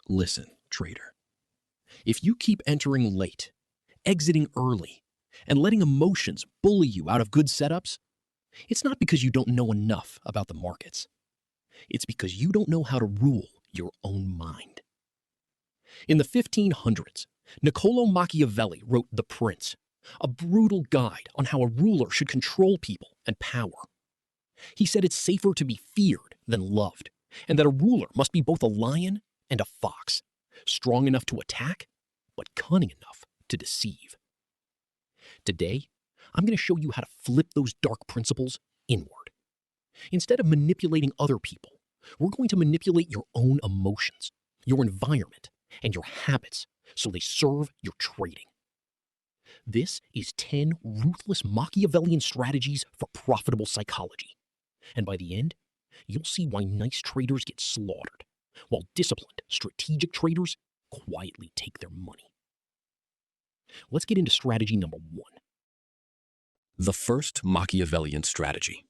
Listen, trader. If you keep entering late, exiting early, and letting emotions bully you out of good setups, it's not because you don't know enough about the markets. It's because you don't know how to rule your own mind. In the 1500s, Niccolo Machiavelli wrote The Prince, a brutal guide on how a ruler should control people and power. He said it's safer to be feared than loved, and that a ruler must be both a lion and a fox, strong enough to attack, but cunning enough to deceive. Today, I'm going to show you how to flip those dark principles inward. Instead of manipulating other people, we're going to manipulate your own emotions, your environment, and your habits so they serve your trading. This is 10 ruthless Machiavellian strategies for profitable psychology. And by the end, you'll see why nice traders get slaughtered, while disciplined, strategic traders quietly take their money. Let's get into strategy number 1. The first Machiavellian strategy.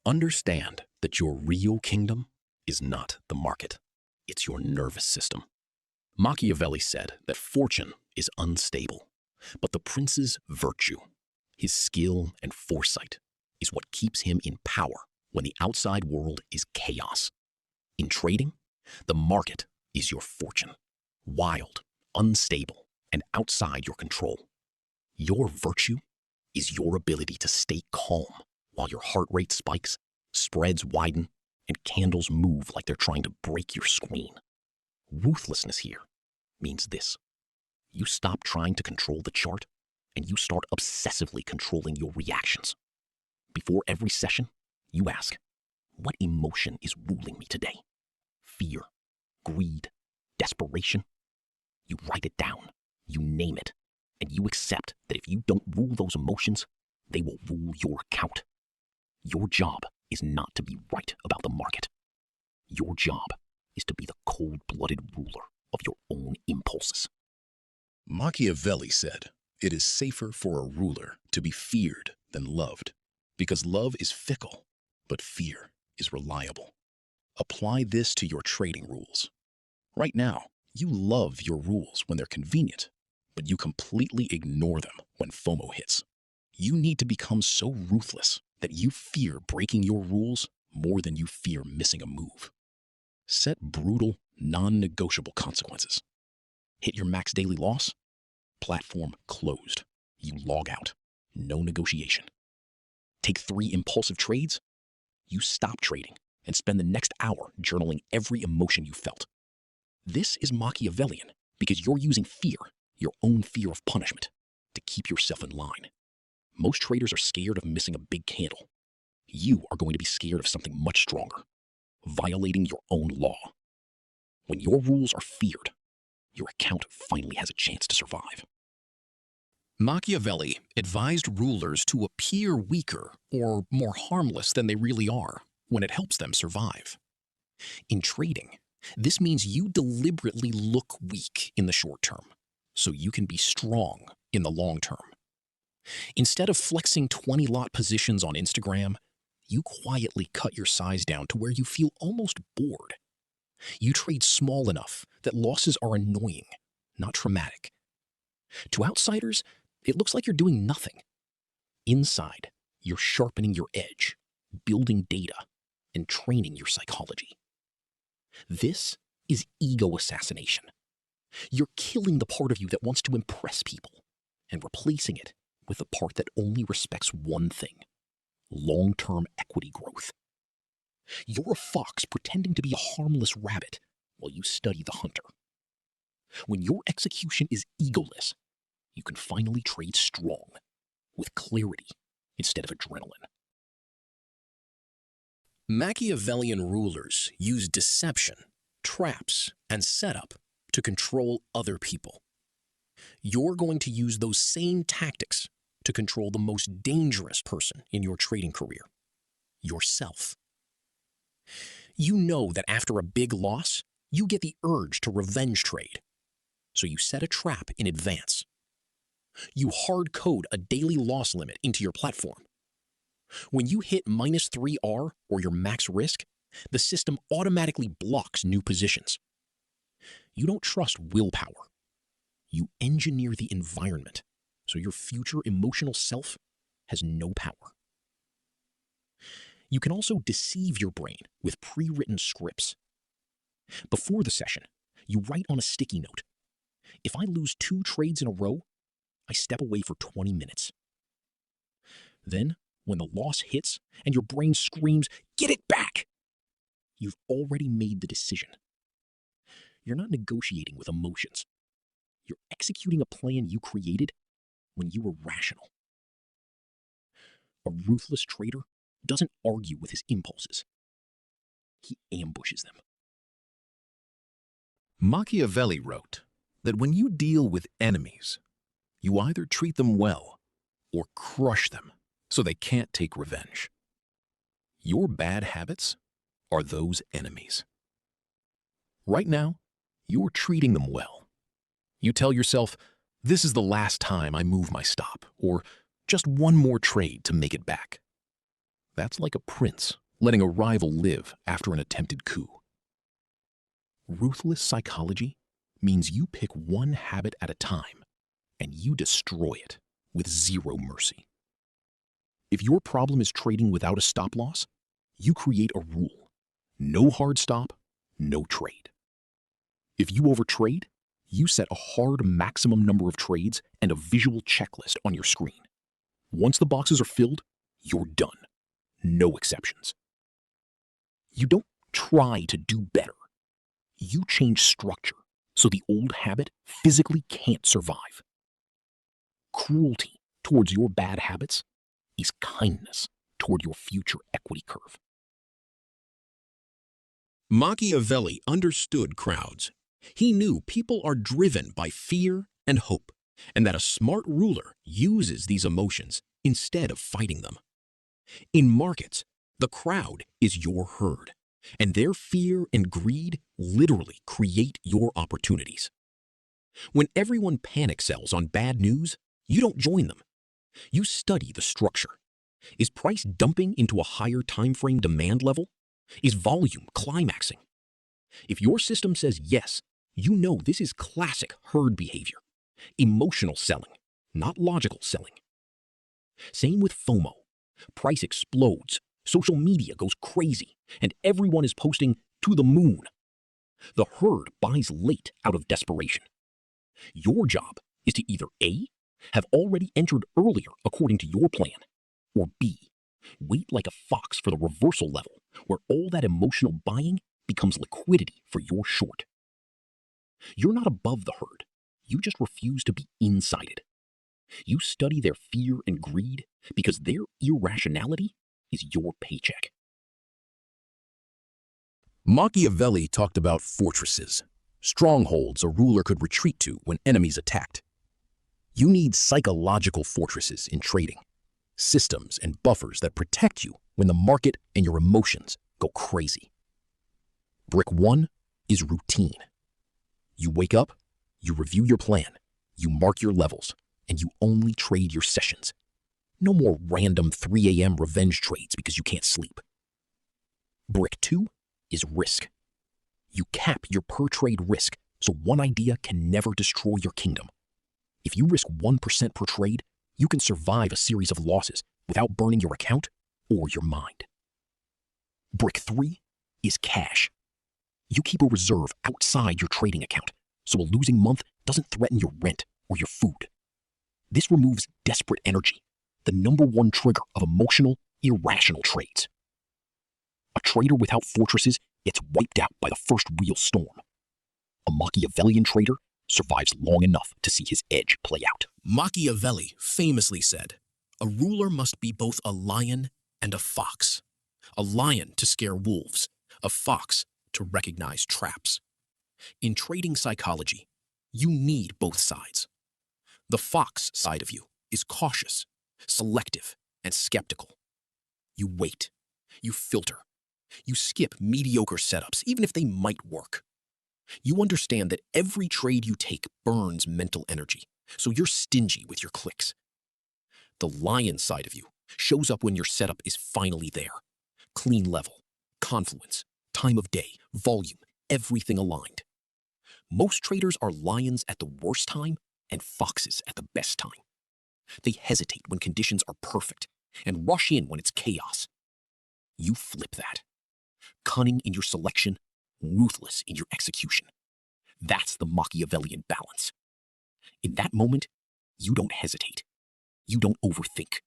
Understand that your real kingdom is not the market. It's your nervous system. Machiavelli said that fortune is unstable, but the prince's virtue, his skill and foresight, is what keeps him in power when the outside world is chaos. In trading, the market is your fortune, wild, unstable, and outside your control. Your virtue is your ability to stay calm while your heart rate spikes, spreads widen, and candles move like they're trying to break your screen. Ruthlessness here means this. You stop trying to control the chart, and you start obsessively controlling your reactions. Before every session, you ask, what emotion is ruling me today? Fear, greed, desperation? You write it down, you name it, and you accept that if you don't rule those emotions, they will rule your account. Your job is not to be right about the market. Your job is to be the cold-blooded ruler of your own impulses. Machiavelli said, "It is safer for a ruler to be feared than loved, because love is fickle, but fear is reliable." Apply this to your trading rules. Right now, you love your rules when they're convenient, but you completely ignore them when FOMO hits. You need to become so ruthless that you fear breaking your rules more than you fear missing a move. Set brutal, non-negotiable consequences. Hit your max daily loss? Platform closed. You log out. No negotiation. Take 3 impulsive trades? You stop trading and spend the next hour journaling every emotion you felt. This is Machiavellian because you're using fear, your own fear of punishment, to keep yourself in line. Most traders are scared of missing a big candle. You are going to be scared of something much stronger, violating your own law. When your rules are feared, your account finally has a chance to survive. Machiavelli advised rulers to appear weaker or more harmless than they really are when it helps them survive. In trading, this means you deliberately look weak in the short term, so you can be strong in the long term. Instead of flexing 20 lot positions on Instagram, you quietly cut your size down to where you feel almost bored. You trade small enough that losses are annoying, not traumatic. To outsiders, it looks like you're doing nothing. Inside, you're sharpening your edge, building data, and training your psychology. This is ego assassination. You're killing the part of you that wants to impress people and replacing it with the part that only respects one thing: long-term equity growth. You're a fox pretending to be a harmless rabbit while you study the hunter. When your execution is egoless, you can finally trade strong, with clarity instead of adrenaline. Machiavellian rulers use deception, traps, and setup to control other people. You're going to use those same tactics to control the most dangerous person in your trading career: yourself. You know that after a big loss, you get the urge to revenge trade. So you set a trap in advance. You hard code a daily loss limit into your platform. When you hit -3R or your max risk, the system automatically blocks new positions. You don't trust willpower. You engineer the environment so your future emotional self has no power. You can also deceive your brain with pre-written scripts. Before the session, you write on a sticky note, if I lose 2 trades in a row, I step away for 20 minutes. Then, when the loss hits and your brain screams, get it back, you've already made the decision. You're not negotiating with emotions. You're executing a plan you created when you were rational. A ruthless trader doesn't argue with his impulses. He ambushes them. Machiavelli wrote that when you deal with enemies, you either treat them well or crush them so they can't take revenge. Your bad habits are those enemies. Right now, you're treating them well. You tell yourself, this is the last time I move my stop, or just one more trade to make it back. That's like a prince letting a rival live after an attempted coup. Ruthless psychology means you pick one habit at a time and you destroy it with zero mercy. If your problem is trading without a stop loss, you create a rule. No hard stop, no trade. If you overtrade, you set a hard maximum number of trades and a visual checklist on your screen. Once the boxes are filled, you're done. No exceptions. You don't try to do better. You change structure so the old habit physically can't survive. Cruelty towards your bad habits is kindness toward your future equity curve. Machiavelli understood crowds. He knew people are driven by fear and hope, and that a smart ruler uses these emotions instead of fighting them. In markets, the crowd is your herd, and their fear and greed literally create your opportunities. When everyone panic sells on bad news, you don't join them. You study the structure. Is price dumping into a higher time frame demand level? Is volume climaxing? If your system says yes, you know this is classic herd behavior. Emotional selling, not logical selling. Same with FOMO. Price explodes, social media goes crazy, and everyone is posting to the moon. The herd buys late out of desperation. Your job is to either A, have already entered earlier according to your plan, or B, wait like a fox for the reversal level where all that emotional buying becomes liquidity for your short. You're not above the herd. You just refuse to be inside it. You study their fear and greed because their irrationality is your paycheck. Machiavelli talked about fortresses, strongholds a ruler could retreat to when enemies attacked. You need psychological fortresses in trading, systems and buffers that protect you when the market and your emotions go crazy. Brick 1 is routine. You wake up, you review your plan, you mark your levels, and you only trade your sessions. No more random 3 a.m. revenge trades because you can't sleep. Brick 2 is risk. You cap your per trade risk so one idea can never destroy your kingdom. If you risk 1% per trade, you can survive a series of losses without burning your account or your mind. Brick 3 is cash. You keep a reserve outside your trading account so a losing month doesn't threaten your rent or your food. This removes desperate energy, the #1 trigger of emotional, irrational trades. A trader without fortresses gets wiped out by the first real storm. A Machiavellian trader survives long enough to see his edge play out. Machiavelli famously said, "A ruler must be both a lion and a fox. A lion to scare wolves, a fox to recognize traps." In trading psychology, you need both sides. The fox side of you is cautious, selective, and skeptical. You wait, you filter, you skip mediocre setups even if they might work. You understand that every trade you take burns mental energy, so you're stingy with your clicks. The lion side of you shows up when your setup is finally there. Clean level, confluence, time of day, volume, everything aligned. Most traders are lions at the worst time and foxes at the best time. They hesitate when conditions are perfect and rush in when it's chaos. You flip that. Cunning in your selection, ruthless in your execution. That's the Machiavellian balance. In that moment, you don't hesitate. You don't overthink.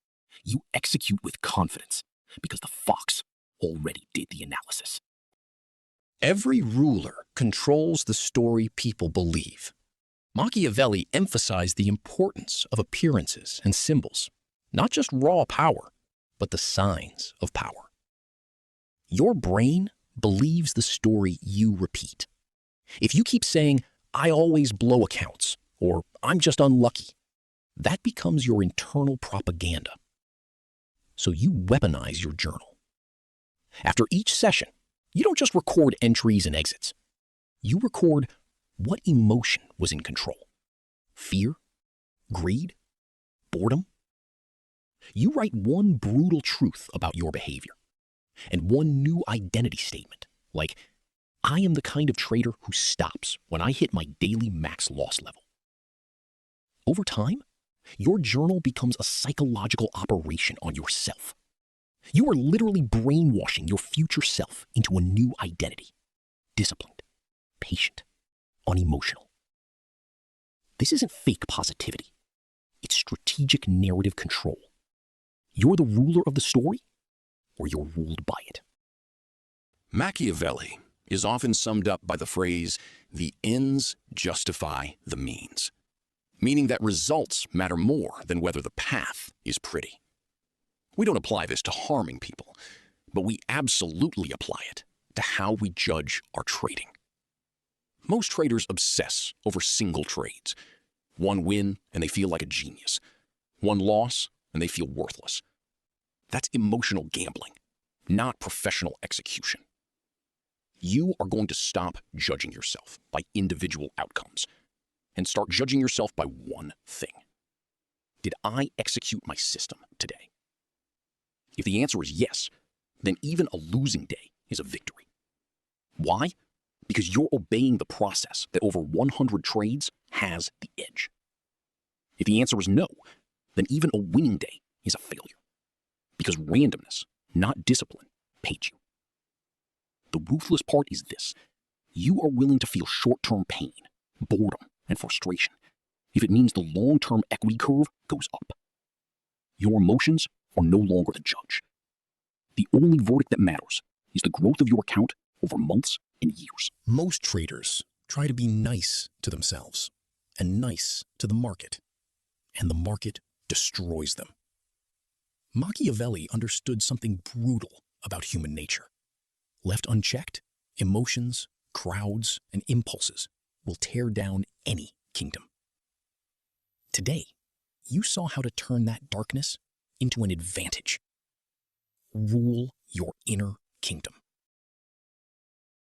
You execute with confidence because the fox already did the analysis. Every ruler controls the story people believe. Machiavelli emphasized the importance of appearances and symbols, not just raw power, but the signs of power. Your brain believes the story you repeat. If you keep saying, "I always blow accounts," or "I'm just unlucky," that becomes your internal propaganda. So you weaponize your journal. After each session, you don't just record entries and exits. You record what emotion was in control. Fear? Greed? Boredom? You write one brutal truth about your behavior and one new identity statement, like, "I am the kind of trader who stops when I hit my daily max loss level." Over time, your journal becomes a psychological operation on yourself. You are literally brainwashing your future self into a new identity. Disciplined, patient, unemotional. This isn't fake positivity. It's strategic narrative control. You're the ruler of the story, or you're ruled by it. Machiavelli is often summed up by the phrase, "the ends justify the means," meaning that results matter more than whether the path is pretty. We don't apply this to harming people, but we absolutely apply it to how we judge our trading. Most traders obsess over single trades. One win and they feel like a genius. One loss and they feel worthless. That's emotional gambling, not professional execution. You are going to stop judging yourself by individual outcomes and start judging yourself by one thing. Did I execute my system today? If the answer is yes, then even a losing day is a victory. Why? Because you're obeying the process that over 100 trades has the edge. If the answer is no, then even a winning day is a failure. Because randomness, not discipline, paid you. The ruthless part is this. You are willing to feel short-term pain, boredom, and frustration if it means the long-term equity curve goes up. Your emotions are no longer the judge. The only verdict that matters is the growth of your account over months and years. Most traders try to be nice to themselves and nice to the market, and the market destroys them. Machiavelli understood something brutal about human nature. Left unchecked, emotions, crowds, and impulses will tear down any kingdom. Today, you saw how to turn that darkness into an advantage. Rule your inner kingdom.